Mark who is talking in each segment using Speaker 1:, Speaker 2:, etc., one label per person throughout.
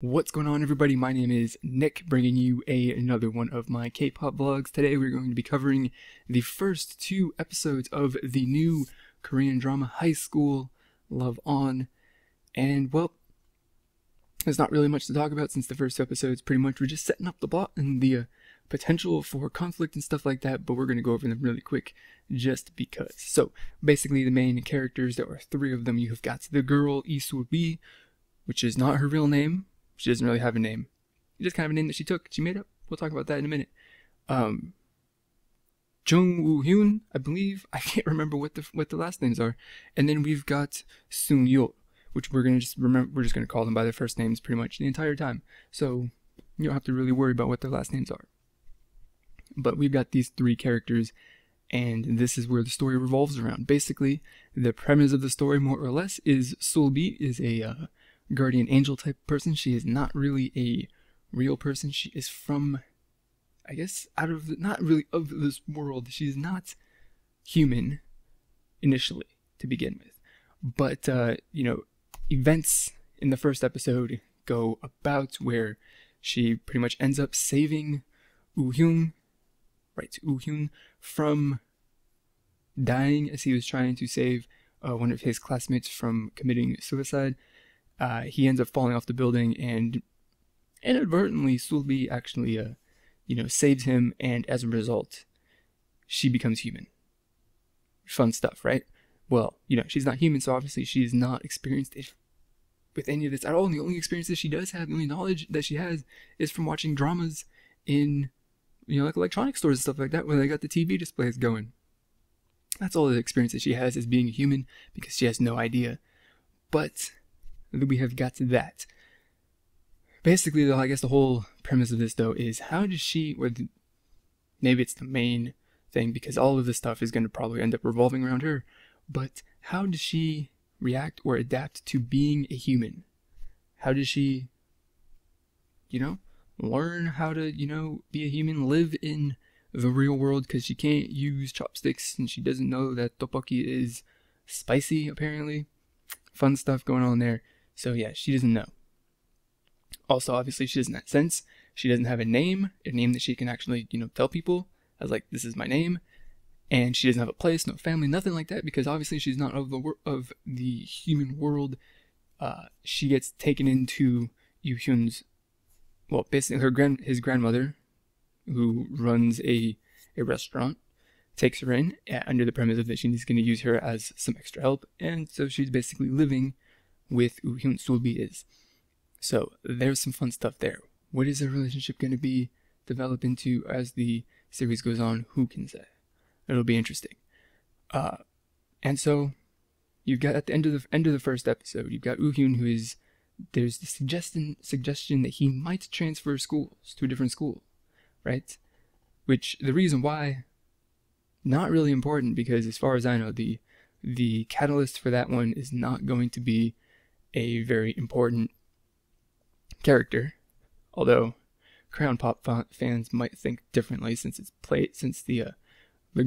Speaker 1: What's going on, everybody? My name is Nick, bringing you another one of my K-pop vlogs. Today we're going to be covering the first two episodes of the new Korean drama High School Love On. And, well, there's not really much to talk about since the first two episodes pretty much were just setting up the plot and the potential for conflict and stuff like that, but we're going to go over them really quick just because. So, basically the main characters, there are three of them. You have got the girl, Lee Seul Bi, which is not her real name. She doesn't really have a name. It's just kind of a name that she took. She made up. We'll talk about that in a minute. Sung Yeol, I believe. I can't remember what the last names are. And then we've got Sung Yeol, which we're just gonna call them by their first names pretty much the entire time. So you don't have to really worry about what their last names are. But we've got these three characters, and this is where the story revolves around. Basically, the premise of the story, more or less, is Seul Bi is a guardian angel type person. She is not really a real person. She is from, I guess, not really of this world. She's not human initially to begin with. But, events in the first episode go about where she pretty much ends up saving Woo Hyun, from dying as he was trying to save one of his classmates from committing suicide. He ends up falling off the building, and inadvertently, Seul Bi actually, saves him, and as a result, she becomes human. Fun stuff, right? Well, she's not human, so obviously she's not experienced with any of this at all, and the only experiences she does have, the only knowledge that she has, is from watching dramas in, like electronic stores and stuff like that, where they got the TV displays going. That's all the experience that she has as being a human, because she has no idea. But we have got to that. Basically, though, I guess the whole premise of this, though, is how does she, maybe it's the main thing, because all of this stuff is going to probably end up revolving around her, but how does she react or adapt to being a human? How does she, learn how to, be a human, live in the real world, because she can't use chopsticks, and she doesn't know that tteokbokki is spicy, apparently. Fun stuff going on there. So yeah, she doesn't know. Also, obviously, she doesn't have sense. She doesn't have a name that she can actually, tell people as like, this is my name. And she doesn't have a place, no family, nothing like that, because obviously she's not of the human world. She gets taken into Woo Hyun's, well, basically his grandmother, who runs a restaurant, takes her in under the premise of that she's going to use her as some extra help, and so she's basically living with Woo Hyun. Seul Bi is. So there's some fun stuff there. What is their relationship going to be developed into as the series goes on? Who can say? It'll be interesting. And so you've got at the end of the first episode, you've got Woo Hyun, there's the suggestion that he might transfer schools to a different school, right? Which the reason why, not really important, because as far as I know, the catalyst for that one is not going to be a very important character, although Crayon Pop fans might think differently, since the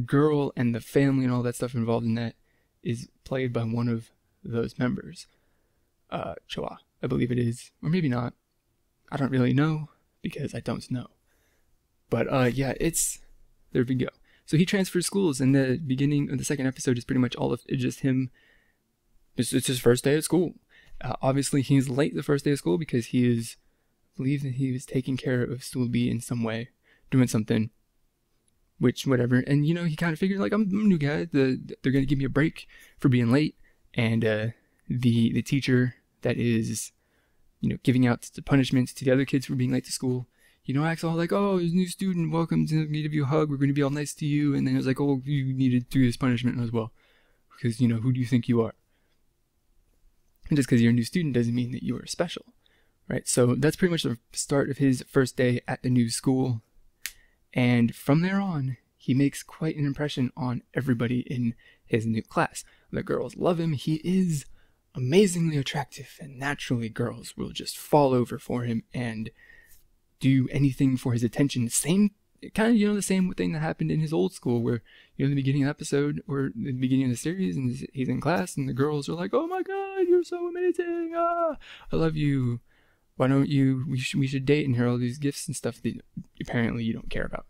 Speaker 1: girl and the family and all that stuff involved in that is played by one of those members, Choa, I believe it is, or maybe not. I don't really know, because I don't know. But yeah, there we go. So he transfers schools, and the beginning of the second episode is pretty much just him. It's his first day at school. Obviously, he's late the first day of school because I believe that he was taking care of Seul Bi in some way, doing something, which, whatever. And, he kind of figured, like, I'm a new guy. They're going to give me a break for being late. And the teacher that is, giving out the punishments to the other kids for being late to school, acts all like, oh, he's a new student, welcome, to give you a hug, we're going to be all nice to you. And then it was like, oh, you need to do this punishment as well, because, who do you think you are? And just because you're a new student doesn't mean that you are special, right? So that's pretty much the start of his first day at the new school. And from there on, he makes quite an impression on everybody in his new class. The girls love him. He is amazingly attractive, and naturally girls will just fall over for him and do anything for his attention. Same kind of, the same thing that happened in his old school, where, in the beginning of the episode, or the beginning of the series, and he's in class, and the girls are like, oh my god, you're so amazing, I love you. why don't you, we should date, and here are all these gifts and stuff that apparently you don't care about.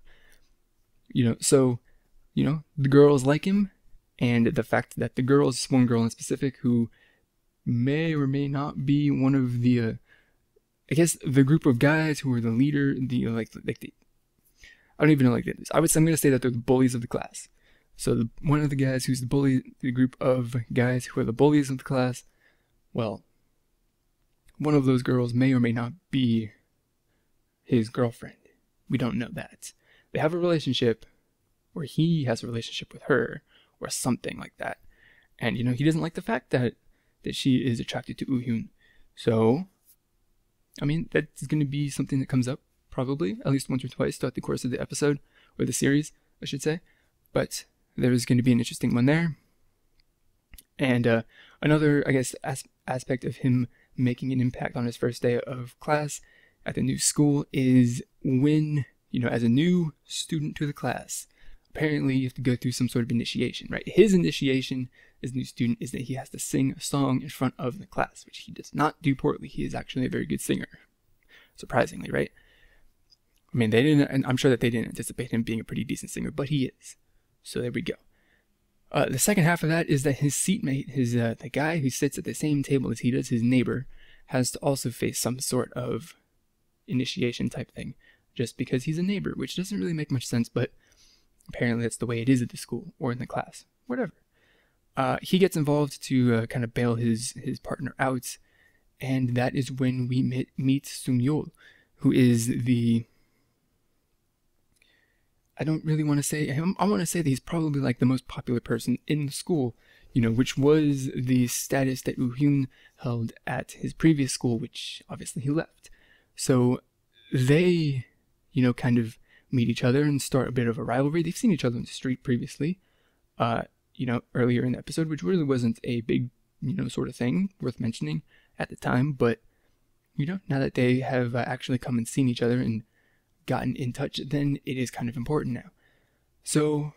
Speaker 1: So, the girls like him, and the fact that the girls, one girl in specific, who may or may not be one of the, I guess, the group of guys who are the leader, I don't even know like this. I'm going to say that they're the bullies of the class. So one of the guys who's the bully, the group of guys who are the bullies of the class, well, one of those girls may or may not be his girlfriend. We don't know that. They have a relationship, or he has a relationship with her, or something like that. And, he doesn't like the fact that she is attracted to Woo Hyun. So, I mean, that's going to be something that comes up, probably, at least once or twice throughout the course of the episode, or the series, I should say. But there's going to be an interesting one there. And another, I guess, aspect of him making an impact on his first day of class at the new school is when, as a new student to the class, apparently you have to go through some sort of initiation, right? His initiation as a new student is that he has to sing a song in front of the class, which he does not do poorly. He is actually a very good singer, surprisingly, right? I mean, and I'm sure that they didn't anticipate him being a pretty decent singer, but he is. So there we go. The second half of that is that his seatmate, the guy who sits at the same table as he does, his neighbor, has to also face some sort of initiation type thing, just because he's a neighbor, which doesn't really make much sense, but apparently that's the way it is at the school or in the class, whatever. He gets involved to kind of bail his partner out, and that is when we meet Sung Yeol, who is I don't really want to say him. I want to say that he's probably like the most popular person in the school, which was the status that Woo Hyun held at his previous school, which obviously he left. So they, kind of meet each other and start a bit of a rivalry. They've seen each other in the street previously, earlier in the episode, which really wasn't a big, sort of thing worth mentioning at the time. But, now that they have actually come and seen each other and gotten in touch, then it is kind of important now. So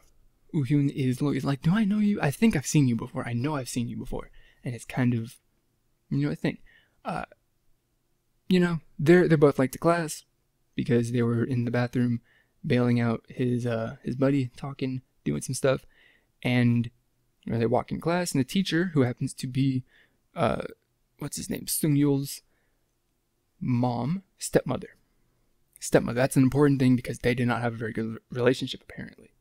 Speaker 1: Woo Hyun is like, do I know you? I think I've seen you before. I know I've seen you before. And it's kind of, a thing. They're both like the class because they were in the bathroom bailing out his buddy, talking, doing some stuff. And they walk in class, and the teacher, who happens to be, what's his name? Sung Yeol's stepmother. That's an important thing because they did not have a very good relationship, apparently.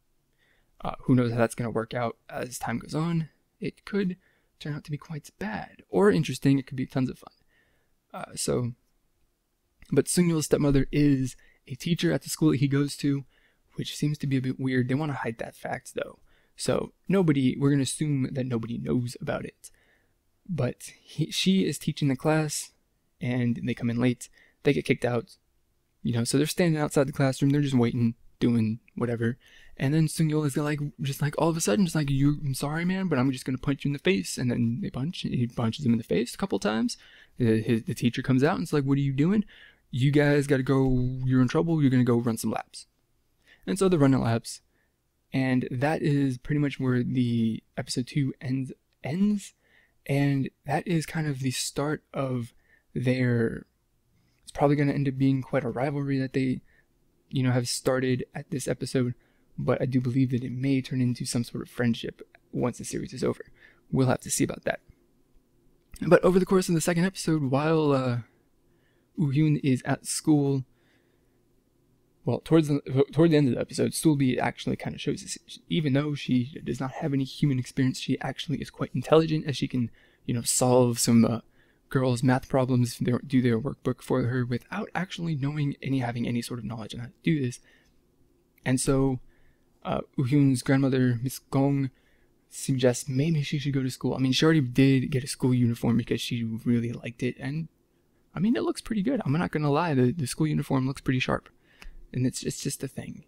Speaker 1: Who knows how that's going to work out as time goes on. It could turn out to be quite bad or interesting. It could be tons of fun. But Sung Yeol's stepmother is a teacher at the school that he goes to, which seems to be a bit weird. They want to hide that fact, though. So we're going to assume that nobody knows about it. But she is teaching the class, and they come in late. They get kicked out. So they're standing outside the classroom. They're just waiting, doing whatever. And then Sung Yeol is like all of a sudden, just like, I'm sorry, man, but I'm just going to punch you in the face. And then he punches him in the face a couple times. The teacher comes out and it's like, what are you doing? You guys got to go, you're in trouble. You're going to go run some laps. And so they're running laps. And that is pretty much where the episode 2 ends. And that is kind of the start of their, it's probably going to end up being quite a rivalry that they, have started at this episode. But I do believe that it may turn into some sort of friendship once the series is over. We'll have to see about that. But over the course of the second episode, while Woo Hyun is at school, well, toward the end of the episode, Seul Bi actually kind of shows this. Even though she does not have any human experience, she actually is quite intelligent, as she can, solve some girls' math problems, do their workbook for her without actually having any sort of knowledge on how to do this. And so, Woo Hyun's grandmother, Miss Gong, suggests maybe she should go to school. I mean, she already did get a school uniform because she really liked it, and I mean, it looks pretty good. I'm not gonna lie, the school uniform looks pretty sharp. And it's just a thing,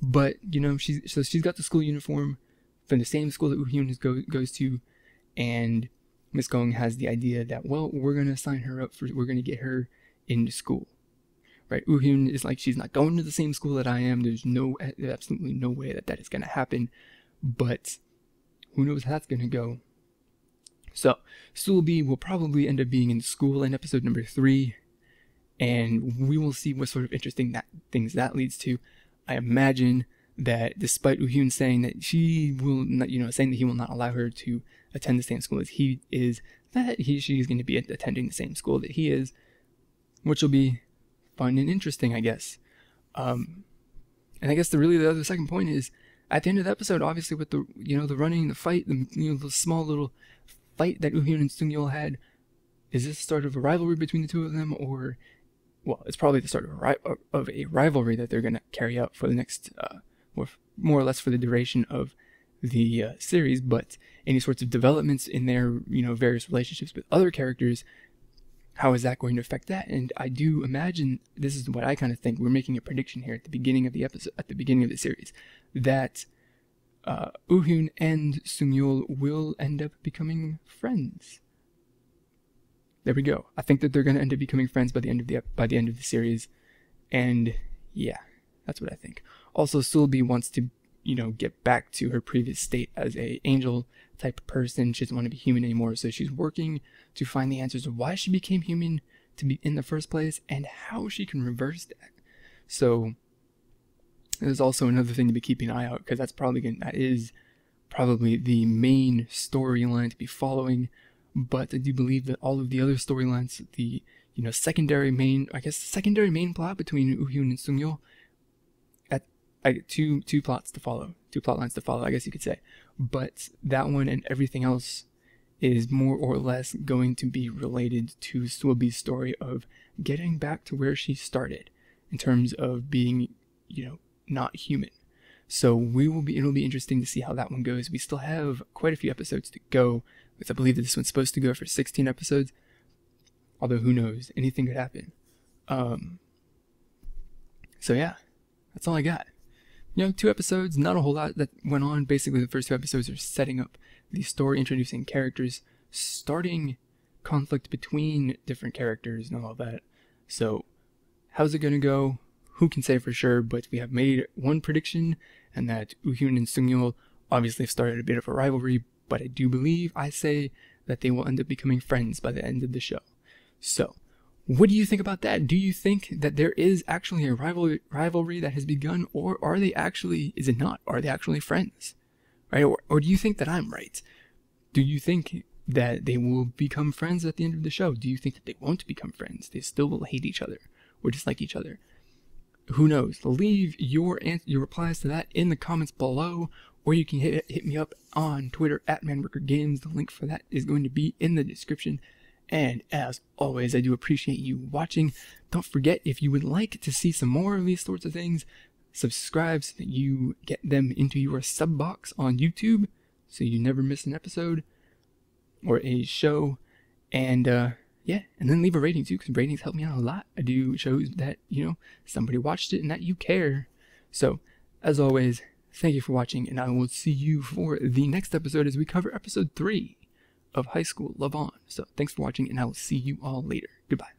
Speaker 1: But, she's got the school uniform from the same school that Woo Hyun goes to, and Miss Gong has the idea that, well, we're going to sign her up we're going to get her into school, right? Woo Hyun is like, she's not going to the same school that I am. There's absolutely no way that is going to happen, but who knows how that's going to go. So Seul Bi will probably end up being in school in episode number 3, and we will see what sort of interesting things that leads to. I imagine that despite Woo Hyun saying that she will not, saying that he will not allow her to attend the same school as he is, that she is going to be attending the same school that he is, which will be fun and interesting, I guess. And I guess the other second point is, at the end of the episode, obviously with the the running, the fight, the small little fight that Woo Hyun and Sung Yeol had, is this the start of a rivalry between the two of them, or, well, it's probably the start of a rivalry that they're going to carry out for the next, more or less for the duration of the series. But any sorts of developments in their various relationships with other characters, how is that going to affect that? And I do imagine, this is what I kind of think, we're making a prediction here at the beginning of the episode, at the beginning of the series, that Woo Hyun and Sung Yeol will end up becoming friends. There we go. I think that they're going to end up becoming friends by the end of the series, and yeah, that's what I think. Also, Seul Bi wants to get back to her previous state as a angel type of person. She doesn't want to be human anymore, so she's working to find the answers of why she became human to be in the first place and how she can reverse that. So there's also another thing to be keeping an eye out, because that is probably the main storyline to be following. But I do believe that all of the other storylines, the secondary main plot between Woo Hyun and Sung Yeol, I get two plot lines to follow, I guess you could say. But that one and everything else is more or less going to be related to Seul Bi's story of getting back to where she started in terms of being, not human. So it'll be interesting to see how that one goes. We still have quite a few episodes to go, because I believe that this one's supposed to go for 16 episodes. Although who knows, anything could happen. So yeah, that's all I got. 2 episodes, not a whole lot that went on. Basically, the first 2 episodes are setting up the story, introducing characters, starting conflict between different characters and all that. So, how's it gonna go? Who can say for sure? But we have made one prediction, and that Woo Hyun and Sung Yeol obviously have started a bit of a rivalry, but I do believe, I say, that they will end up becoming friends by the end of the show. So, what do you think about that? Do you think that there is actually a rivalry that has begun, or are they actually friends? Right? Or do you think that I'm right? Do you think that they will become friends at the end of the show? Do you think that they won't become friends? They still will hate each other or dislike each other? Who knows? Leave your replies to that in the comments below, or you can hit me up on Twitter at ManWorkerGames. The link for that is going to be in the description. And as always, I do appreciate you watching. Don't forget, if you would like to see some more of these sorts of things, subscribe so that you get them into your sub box on YouTube, so you never miss an episode or a show. And yeah, and then leave a rating too, because ratings help me out a lot. I do shows that, somebody watched it and that you care. So, as always, thank you for watching, and I will see you for the next episode as we cover episode 3 of High School Love On. So thanks for watching, and I will see you all later. Goodbye.